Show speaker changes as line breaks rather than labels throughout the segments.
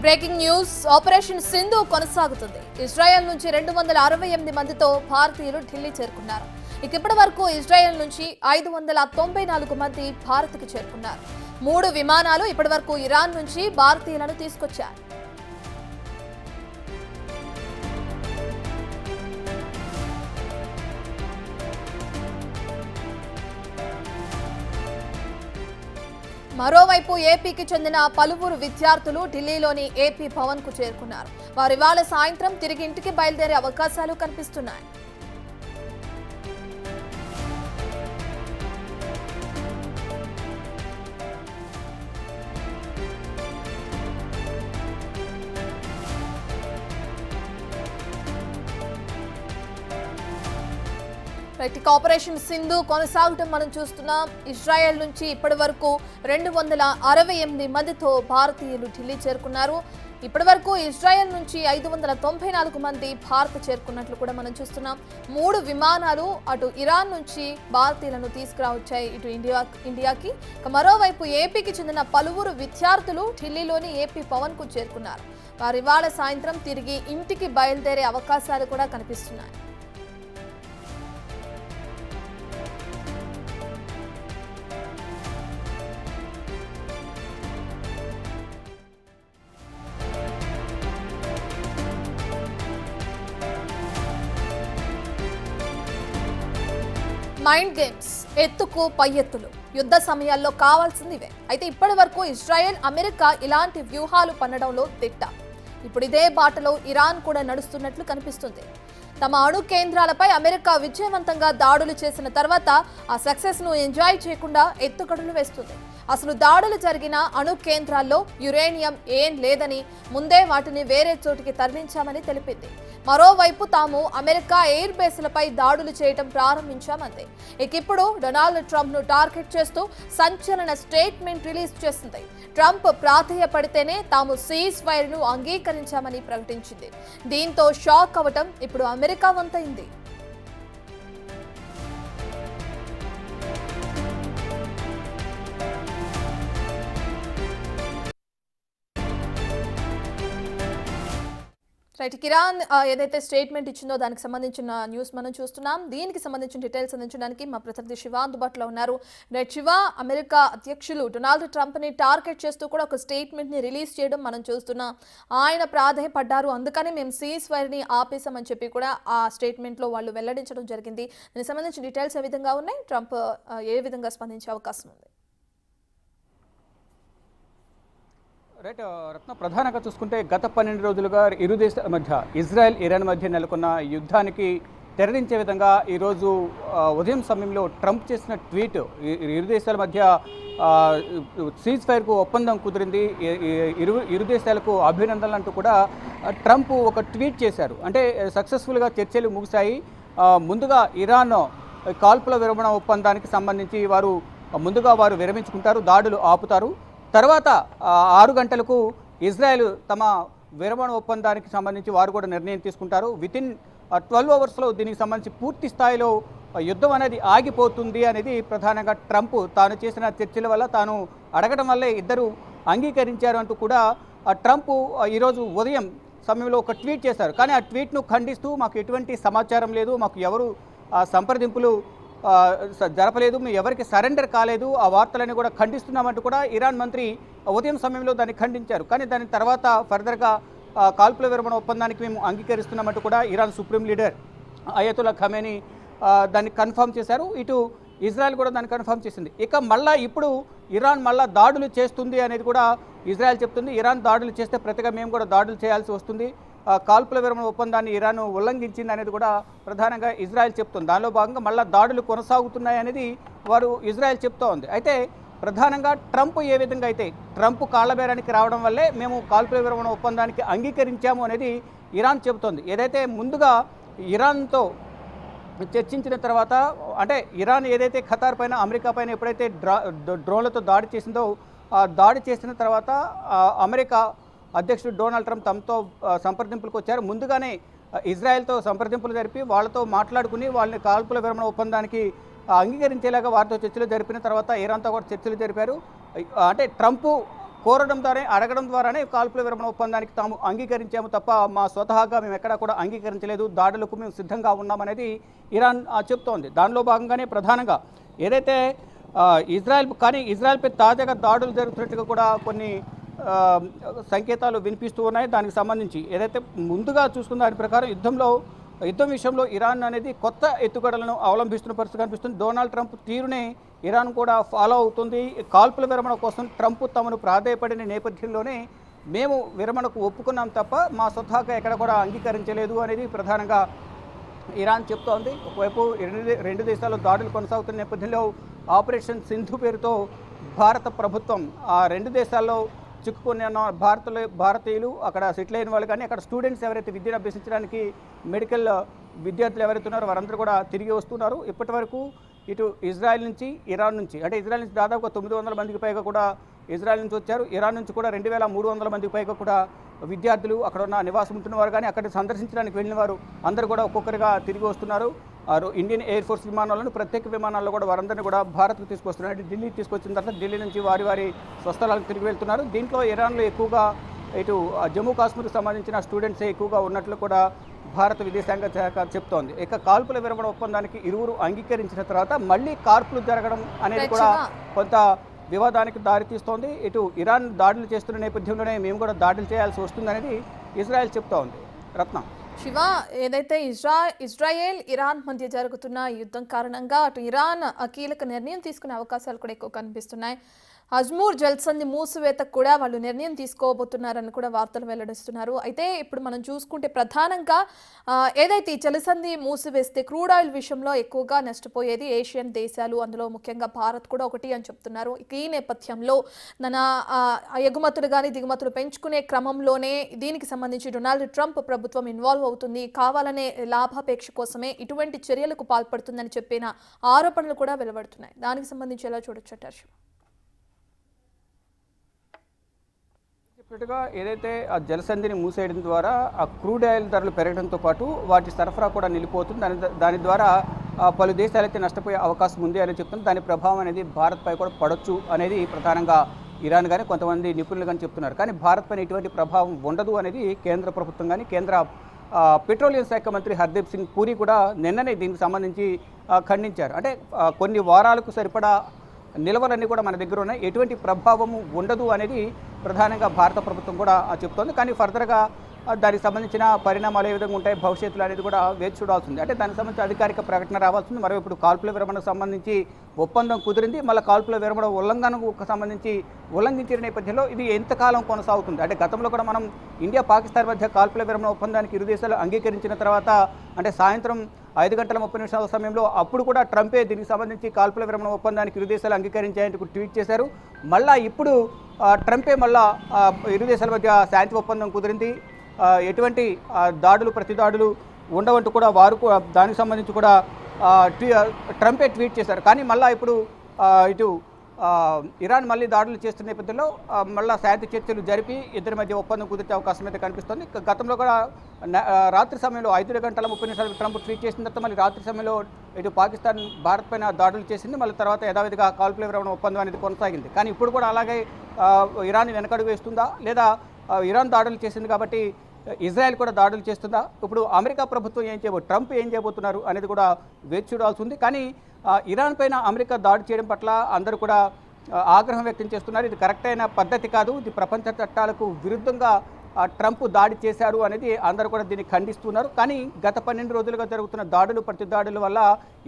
Breaking news operation Sindhu కొనసాగుతుంది. Israel నుంచి 268 మందితో భారతీయులు ఢిల్లీ చేరుకున్నారు. ఇప్పటి వరకు ఇజ్రాయెల్ నుంచి 594 మంది భారత్కు చేరుకున్నారు. 3 విమానాలు ఇప్పటి వరకు ఇరాన్ నుంచి భారతీయులను తీసుకొచ్చారు. మరోవైపు ఏపీకి చెందిన పలువురు విద్యార్థులు ఢిల్లీలోని ఏపీ భవన్ కు చేరుకున్నారు. వారు ఇవాళ సాయంత్రం తిరిగి ఇంటికి బయలుదేరే అవకాశాలు కనిపిస్తున్నాయి. ఆపరేషన్ సింధు కొనసాగటం మనం చూస్తున్నాం. ఇజ్రాయెల్ నుంచి ఇప్పటి వరకు 268 మందితో భారతీయులు ఢిల్లీ చేరుకున్నారు. ఇప్పటి వరకు ఇజ్రాయెల్ నుంచి 594 మంది భారత్ చేరుకున్నట్లు కూడా మనం చూస్తున్నాం. 3 విమానాలు అటు ఇరాన్ నుంచి భారతీయులను తీసుకురావచ్చాయి ఇటు ఇండియాకి. మరోవైపు ఏపీకి చెందిన పలువురు విద్యార్థులు ఢిల్లీలోని ఏపీ భవన్ కు చేరుకున్నారు. వారు ఇవాళ సాయంత్రం తిరిగి ఇంటికి బయలుదేరే అవకాశాలు కూడా కనిపిస్తున్నాయి. మైండ్ గేమ్స్, ఎత్తుకు పై ఎత్తులు యుద్ధ సమయాల్లో కావాల్సింది ఇవే. అయితే ఇప్పటి వరకు ఇజ్రాయెల్, అమెరికా ఇలాంటి వ్యూహాలు పన్నడంలో దిట్ట. ఇప్పుడు ఇదే బాటలో ఇరాన్ కూడా నడుస్తున్నట్లు కనిపిస్తుంది. తమ అణు కేంద్రాలపై అమెరికా విజయవంతంగా దాడులు చేసిన తర్వాత ఆ సక్సెస్ ను ఎంజాయ్ చేయకుండా ఎత్తుగడులు వేస్తుంది. అసలు దాడులు జరిగిన అణు కేంద్రాల్లో యురేనియం ఏం లేదని, ముందే వాటిని వేరే చోటికి తరలించామని తెలిపింది. మరోవైపు తాము అమెరికా ఎయిర్ బేస్లపై దాడులు చేయడం ప్రారంభించామంది. ఇప్పుడు డొనాల్డ్ ట్రంప్ ను టార్గెట్ చేస్తూ సంచలన స్టేట్మెంట్ రిలీజ్ చేసింది. ట్రంప్ ప్రాధేయపడితేనే తాము సీజ్ ఫైర్ ను అంగీకరించామని ప్రకటించింది. దీంతో షాక్ అవటం ఇప్పుడు అమెరికా వంతైంది. ఇరాన్ ఏదైతే స్టేట్మెంట్ ఇచ్చిందో దానికి సంబంధించిన న్యూస్ మనం చూస్తున్నాం. దీనికి సంబంధించిన డీటెయిల్స్ అందించడానికి మా ప్రతినిధి శివ అందుబాటులో ఉన్నారు. శివ, అమెరికా అధ్యక్షులు డొనాల్డ్ ట్రంప్ ని టార్గెట్ చేస్తూ కూడా ఒక స్టేట్మెంట్ ని రిలీజ్ చేయడం మనం చూస్తున్నాం. ఆయన ప్రాధేయపడ్డారు, అందుకని మేము సీజ్ ఫైర్ ని ఆపేసామని చెప్పి కూడా ఆ స్టేట్మెంట్ లో వాళ్ళు వెల్లడించడం జరిగింది. దీనికి సంబంధించిన డీటెయిల్స్ ఏ విధంగా ఉన్నాయి, ట్రంప్ ఏ విధంగా స్పందించే అవకాశం ఉంది?
రైట్ రత్న, ప్రధానంగా చూసుకుంటే గత 12 రోజులుగా ఇరు దేశాల మధ్య, ఇజ్రాయెల్ ఇరాన్ మధ్య నెలకొన్న యుద్ధానికి తెరదించే విధంగా ఈరోజు ఉదయం సమయంలో ట్రంప్ చేసిన ట్వీట్, ఇరు దేశాల మధ్య సీజ్ ఫైర్కు ఒప్పందం కుదిరింది, ఇరు దేశాలకు అభినందనలు అంటూ కూడా ట్రంప్ ఒక ట్వీట్ చేశారు. అంటే సక్సెస్ఫుల్గా చర్చలు ముగిశాయి. ముందుగా ఇరాన్ కాల్పుల విరమణ ఒప్పందానికి సంబంధించి వారు విరమించుకుంటారు, దాడులు ఆపుతారు. తర్వాత 6 గంటలకు ఇజ్రాయెల్ తమ విరమణ ఒప్పందానికి సంబంధించి వారు కూడా నిర్ణయం తీసుకుంటారు. వితిన్ 12 అవర్స్లో దీనికి సంబంధించి పూర్తి స్థాయిలో యుద్ధం అనేది ఆగిపోతుంది అనేది ప్రధానంగా ట్రంప్ తాను చేసిన చర్చల వల్ల, తాను అడగడం వల్లే ఇద్దరు అంగీకరించారు అంటూ కూడా ట్రంప్ ఈరోజు ఉదయం సమయంలో ఒక ట్వీట్ చేశారు. కానీ ఆ ట్వీట్ను ఖండిస్తూ మాకు ఎటువంటి సమాచారం లేదు, మాకు ఎవరు సంప్రదింపులు జరపలేదు, మేము ఎవరికి సరెండర్ కాలేదు, ఆ వార్తలని కూడా ఖండిస్తున్నామంటూ కూడా ఇరాన్ మంత్రి ఉదయం సమయంలో దాన్ని ఖండించారు. కానీ దాని తర్వాత ఫర్దర్గా కాల్పుల విరమణ ఒప్పందానికి మేము అంగీకరిస్తున్నామంటూ కూడా Iran supreme leader Ayatollah Khamenei దాన్ని కన్ఫర్మ్ చేశారు. ఇటు ఇజ్రాయెల్ కూడా దాన్ని కన్ఫర్మ్ చేసింది. ఇక మళ్ళా ఇప్పుడు ఇరాన్ మళ్ళా దాడులు చేస్తుంది అనేది కూడా ఇజ్రాయెల్ చెప్తుంది. ఇరాన్ దాడులు చేస్తే ప్రతిగా మేము కూడా దాడులు చేయాల్సి వస్తుంది, కాల్పుల విరమణ ఒప్పందాన్ని ఇరాన్ ఉల్లంఘించింది అనేది కూడా ప్రధానంగా ఇజ్రాయెల్ చెప్తుంది. దానిలో భాగంగా మళ్ళీ దాడులు కొనసాగుతున్నాయి అనేది ఇజ్రాయెల్ చెప్తూ ఉంది. అయితే ప్రధానంగా ట్రంప్ ఏ విధంగా అయితే ట్రంప్ కాళ్లబేరానికి రావడం వల్లే మేము కాల్పుల విరమణ ఒప్పందానికి అంగీకరించాము అనేది ఇరాన్ చెబుతోంది. ఏదైతే ముందుగా ఇరాన్తో చర్చించిన తర్వాత, అంటే ఇరాన్ ఏదైతే ఖతార్ పైన, అమెరికా పైన ఎప్పుడైతే డ్రోన్లతో దాడి చేసిందో, దాడి చేసిన తర్వాత అమెరికా అధ్యక్షుడు డొనాల్డ్ ట్రంప్ తమతో సంప్రదింపులకు వచ్చారు. ముందుగానే ఇజ్రాయెల్తో సంప్రదింపులు జరిపి వాళ్ళతో మాట్లాడుకుని వాళ్ళని కాల్పుల విరమణ ఒప్పందానికి అంగీకరించేలాగా వారితో చర్చలు జరిపిన తర్వాత ఇరాన్తో కూడా చర్చలు జరిపారు. అంటే ట్రంప్ కోరడం ద్వారా అడగడం ద్వారానే కాల్పుల విరమణ ఒప్పందానికి తాము అంగీకరించాము తప్ప మా స్వతహాగా మేము ఎక్కడా కూడా అంగీకరించలేదు, దాడులకు మేము సిద్ధంగా ఉన్నామనేది ఇరాన్ చెప్తోంది. దానిలో భాగంగానే ప్రధానంగా ఏదైతే ఇజ్రాయెల్పై తాజాగా దాడులు జరుగుతున్నట్టుగా కూడా కొన్ని సంకేతాలు వినిపిస్తూ ఉన్నాయి. దానికి సంబంధించి ఏదైతే ముందుగా చూసుకున్న దాని ప్రకారం యుద్ధం విషయంలో ఇరాన్ అనేది కొత్త ఎత్తుగడలను అవలంబిస్తున్న పరిస్థితి కనిపిస్తుంది. డొనాల్డ్ ట్రంప్ తీరునే ఇరాన్ కూడా ఫాలో అవుతుంది. కాల్పుల విరమణ కోసం ట్రంప్ తమను ప్రాధేయపడిన నేపథ్యంలోనే మేము విరమణకు ఒప్పుకున్నాం తప్ప మా స్వతహాగా ఎక్కడ కూడా అంగీకరించలేదు అనేది ప్రధానంగా ఇరాన్ చెప్తోంది. ఒకవైపు రెండు దేశాల్లో దాడులు కొనసాగుతున్న నేపథ్యంలో ఆపరేషన్ సింధు పేరుతో భారత ప్రభుత్వం ఆ రెండు దేశాల్లో చిక్కుకున్న భారతీయులు అక్కడ సెటిల్ అయిన వాళ్ళు కానీ అక్కడ స్టూడెంట్స్ ఎవరైతే విద్యను అభ్యసించడానికి మెడికల్ విద్యార్థులు ఎవరైతే ఉన్నారో వారందరూ కూడా తిరిగి వస్తున్నారు. ఇప్పటి వరకు ఇటు ఇజ్రాయెల్ నుంచి ఇరాన్ నుంచి అంటే ఇజ్రాయెల్ నుంచి దాదాపు 900 మందికి పైగా కూడా ఇజ్రాయెల్ నుంచి వచ్చారు. ఇరాన్ నుంచి కూడా 2300 మందికి పైగా కూడా విద్యార్థులు అక్కడ ఉన్న నివాసం ఉంటున్నవారు కానీ అక్కడ సందర్శించడానికి వెళ్ళిన వారు అందరూ కూడా ఒక్కొక్కరిగా తిరిగి వస్తున్నారు. ఇండియన్ ఎయిర్ ఫోర్స్ విమానాలను ప్రత్యేక విమానాల్లో కూడా వారందరినీ కూడా భారత్కు తీసుకొస్తున్నారు. ఢిల్లీ తీసుకొచ్చిన తర్వాత ఢిల్లీ నుంచి వారి స్వస్థలాలకు తిరిగి వెళ్తున్నారు. దీంట్లో ఇరాన్లో ఎక్కువగా ఇటు జమ్మూ కాశ్మీర్కి సంబంధించిన స్టూడెంట్సే ఎక్కువగా ఉన్నట్లు కూడా భారత విదేశాంగ శాఖ చెప్తోంది. ఇక కాల్పుల విరమణ ఒప్పందానికి ఇరువురు అంగీకరించిన తర్వాత మళ్ళీ కాల్పులు జరగడం అనేది కూడా కొంత వివాదానికి దారితీస్తోంది. ఇటు ఇరాన్ దాడులు చేస్తున్న నేపథ్యంలోనే మేము కూడా దాడులు చేయాల్సి వస్తుందనేది ఇజ్రాయెల్ చెప్తా ఉంది. రత్న
శివ, ఏదైతే ఇజ్రాయెల్ ఇరాన్ మధ్య జరుగుతున్న యుద్ధం కారణంగా అటు ఇరాన్ కీలక నిర్ణయం తీసుకునే అవకాశాలు కూడా ఎక్కువ కనిపిస్తున్నాయి. అజ్మూర్ జల్సంది మూసివేతకు కూడా వాళ్ళు నిర్ణయం తీసుకోబోతున్నారని కూడా వార్తలు వెల్లడిస్తున్నారు. అయితే ఇప్పుడు మనం చూసుకుంటే ప్రధానంగా ఏదైతే ఈ జలసంధి మూసివేస్తే క్రూడ్ ఆయిల్ విషయంలో ఎక్కువగా నష్టపోయేది ఏషియన్ దేశాలు, అందులో ముఖ్యంగా భారత్ కూడా ఒకటి అని చెప్తున్నారు. ఈ నేపథ్యంలో ఎగుమతులు కానీ దిగుమతులు పెంచుకునే క్రమంలోనే దీనికి సంబంధించి డొనాల్డ్ ట్రంప్ ప్రభుత్వం ఇన్వాల్వ్ అవుతుంది, కావాలనే లాభాపేక్ష కోసమే ఇటువంటి చర్యలకు పాల్పడుతుందని చెప్పిన ఆరోపణలు కూడా వెలువడుతున్నాయి. దానికి సంబంధించి ఎలా చూడొచ్చు అంటారు?
చెప్పినట్టుగా ఏదైతే ఆ జలసంధిని మూసేయడం ద్వారా ఆ క్రూడ్ ఆయిల్ ధరలు పెరగడంతో పాటు వాటి సరఫరా కూడా నిలిపోతుంది. దాని ద్వారా పలు దేశాలైతే నష్టపోయే అవకాశం ఉంది అని చెప్తుంది. దాని ప్రభావం అనేది భారత్పై కూడా పడవచ్చు అనేది ప్రధానంగా ఇరాన్ కానీ కొంతమంది నిపుణులు కానీ చెప్తున్నారు. కానీ భారత్ పైన ఎటువంటి ప్రభావం ఉండదు అనేది కేంద్ర ప్రభుత్వం కానీ కేంద్ర పెట్రోలియం శాఖ మంత్రి హర్దీప్ సింగ్ పూరి కూడా నిన్ననే దీనికి సంబంధించి ఖండించారు. అంటే కొన్ని వారాలకు సరిపడా నిల్వలన్నీ కూడా మన దగ్గర ఉన్నాయి, ఎటువంటి ప్రభావము ఉండదు అనేది ప్రధానంగా భారత ప్రభుత్వం కూడా చెప్తోంది. కానీ ఫర్దర్గా దానికి సంబంధించిన పరిణామాలు ఏ విధంగా ఉంటాయి భవిష్యత్తులో అనేది కూడా వేచి చూడాల్సింది. అంటే దానికి సంబంధించి అధికారిక ప్రకటన రావాల్సింది. మరి ఇప్పుడు కాల్పుల విరమణకు సంబంధించి ఒప్పందం కుదిరింది, మళ్ళీ కాల్పుల విరమణ ఉల్లంఘనకు సంబంధించి ఉల్లంఘించిన నేపథ్యంలో ఇది ఎంతకాలం కొనసాగుతుంది? అంటే గతంలో కూడా మనం ఇండియా పాకిస్తాన్ మధ్య కాల్పుల విరమణ ఒప్పందానికి ఇరు దేశాలు అంగీకరించిన తర్వాత అంటే సాయంత్రం 5:30 సమయంలో అప్పుడు కూడా ట్రంపే దీనికి సంబంధించి కాల్పుల విరమణ ఒప్పందానికి ఇరు దేశాలు అంగీకరించాయంటూ ట్వీట్ చేశారు. మళ్ళీ ఇప్పుడు ట్రంపే మళ్ళా ఇరు దేశాల మధ్య శాంతి ఒప్పందం కుదిరింది, ఎటువంటి దాడులు ప్రతిదాడులు ఉండవంటూ కూడా వారు దానికి సంబంధించి కూడా ట్రంపే ట్వీట్ చేశారు. కానీ మళ్ళీ ఇప్పుడు ఇటు ఇరాన్ మళ్ళీ దాడులు చేస్తున్న నేపథ్యంలో మళ్ళీ శాంతి చర్చలు జరిపి ఇద్దరి మధ్య ఒప్పందం కుదిరే అవకాశం అయితే కనిపిస్తుంది. గతంలో కూడా రాత్రి సమయంలో 5:30 ట్రంప్ ట్వీట్ చేసిన తర్వాత మళ్ళీ రాత్రి సమయంలో ఇటు పాకిస్తాన్ భారత్ పైన దాడులు చేసింది. మళ్ళీ తర్వాత యథావిధిగా కాల్పుల విరమణ ఒప్పందం అనేది కొనసాగింది. కానీ ఇప్పుడు కూడా అలాగే ఇరాన్ వెనకడుగు వేస్తుందా, లేదా ఇరాన్ దాడులు చేసింది కాబట్టి ఇజ్రాయెల్ కూడా దాడులు చేస్తుందా? ఇప్పుడు అమెరికా ప్రభుత్వం ట్రంప్ ఏం చేయబోతున్నారు అనేది కూడా వేచి చూడాల్సి ఉంది. కానీ ఇరాన్ పైన అమెరికా దాడి చేయడం పట్ల అందరూ కూడా ఆగ్రహం వ్యక్తం చేస్తున్నారు. ఇది కరెక్ట్ అయిన పద్ధతి కాదు, ఇది ప్రపంచ చట్టాలకు విరుద్ధంగా ట్రంప్ దాడి చేశారు అనేది అందరూ కూడా దీన్ని ఖండిస్తున్నారు. కానీ గత 12 రోజులుగా జరుగుతున్న దాడులు ప్రతిదాడుల వల్ల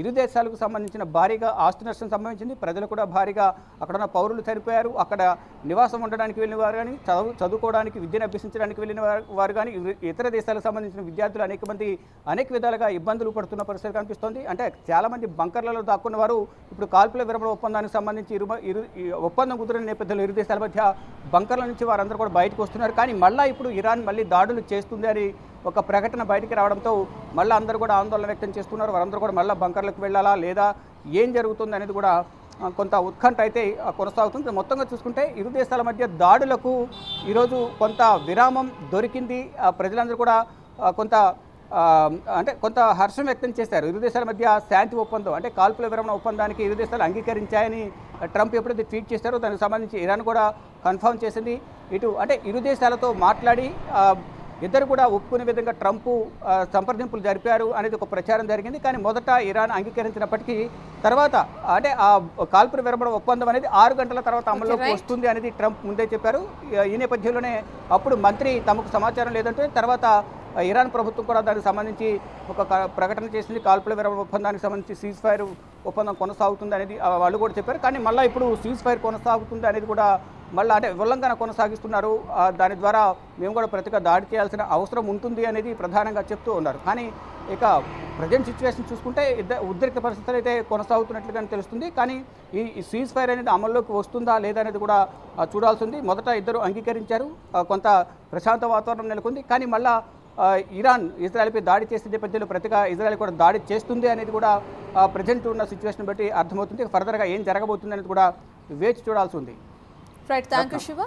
ఇరు దేశాలకు సంబంధించిన భారీగా ఆస్తి నష్టం సంభవించింది. ప్రజలు కూడా భారీగా అక్కడ ఉన్న పౌరులు చనిపోయారు. అక్కడ నివాసం ఉండడానికి వెళ్ళిన వారు కానీ చదువుకోవడానికి విద్యను అభ్యసించడానికి వెళ్ళిన వారు కానీ ఇతర దేశాలకు సంబంధించిన విద్యార్థులు అనేక విధాలుగా ఇబ్బందులు పడుతున్న పరిస్థితి కనిపిస్తోంది. అంటే చాలామంది బంకర్లలో దాక్కున్న వారు ఇప్పుడు కాల్పుల విరమణ ఒప్పందానికి సంబంధించి ఒప్పందం కుదిరిన నేపథ్యంలో ఇరు దేశాల మధ్య బంకర్ల నుంచి వారందరూ కూడా బయటకు వస్తున్నారు. కానీ మళ్ళీ ఇప్పుడు ఇరాన్ మళ్ళీ దాడులు చేస్తుంది అని ఒక ప్రకటన బయటికి రావడంతో మళ్ళీ అందరూ కూడా ఆందోళన వ్యక్తం చేస్తున్నారు. వారందరూ కూడా మళ్ళీ బంకర్లకు వెళ్ళాలా లేదా ఏం జరుగుతుంది అనేది కూడా కొంత ఉత్కంఠ అయితే కొనసాగుతుంది. మొత్తంగా చూసుకుంటే ఇరు దేశాల మధ్య దాడులకు ఈరోజు కొంత విరామం దొరికింది. ప్రజలందరూ కూడా కొంత హర్షం వ్యక్తం చేశారు. ఇరు దేశాల మధ్య శాంతి ఒప్పందం అంటే కాల్పుల విరమణ ఒప్పందానికి ఇరు దేశాలు అంగీకరించాయని ట్రంప్ ఎప్పుడైతే ట్వీట్ చేశారో దానికి సంబంధించి ఇరాన్ కూడా కన్ఫర్మ్ చేసింది. ఇటు అంటే ఇరు దేశాలతో మాట్లాడి ఇద్దరు కూడా ఒప్పుకునే విధంగా ట్రంప్ సంప్రదింపులు జరిపారు అనేది ఒక ప్రచారం జరిగింది. కానీ మొదట ఇరాన్ అంగీకరించినప్పటికీ తర్వాత అంటే ఆ కాల్పుల విరమణ ఒప్పందం అనేది 6 గంటల తర్వాత అమల్లోకి వస్తుంది అనేది ట్రంప్ ముందే చెప్పారు. ఈ నేపథ్యంలోనే అప్పుడు మంత్రి తమకు సమాచారం లేదంటే తర్వాత ఇరాన్ ప్రభుత్వం కూడా దానికి సంబంధించి ఒక ప్రకటన చేసింది. కాల్పుల విరమణ ఒప్పందానికి సంబంధించి సీజ్ ఫైర్ ఒప్పందం కొనసాగుతుంది అనేది వాళ్ళు కూడా చెప్పారు. కానీ మళ్ళీ ఇప్పుడు సీజ్ ఫైర్ కొనసాగుతుంది అనేది కూడా మళ్ళీ అంటే ఉల్లంఘన కొనసాగిస్తున్నారు. దాని ద్వారా మేము కూడా ప్రతిగా దాడి చేయాల్సిన అవసరం ఉంటుంది అనేది ప్రధానంగా చెప్తూ ఉన్నారు. కానీ ఇక ప్రజెంట్ సిచ్యువేషన్ చూసుకుంటే ఉద్రిక్త పరిస్థితులు అయితే కొనసాగుతున్నట్లుగానే తెలుస్తుంది. కానీ ఈ సీజ్ ఫైర్ అనేది అమల్లోకి వస్తుందా లేదా అనేది కూడా చూడాల్సి ఉంది. మొదట ఇద్దరు అంగీకరించారు, కొంత ప్రశాంత వాతావరణం నెలకొంది. కానీ మళ్ళా ఇరాన్ ఇజ్రాయెల్పై దాడి చేసే నేపథ్యంలో ప్రతిగా ఇజ్రాయెల్ కూడా దాడి చేస్తుంది అనేది కూడా ప్రజెంట్ ఉన్న సిచ్యువేషన్ బట్టి అర్థమవుతుంది. ఫర్దర్గా ఏం జరగబోతుంది అనేది కూడా వేచి చూడాల్సి ఉంది.
Right, thank you Shiva.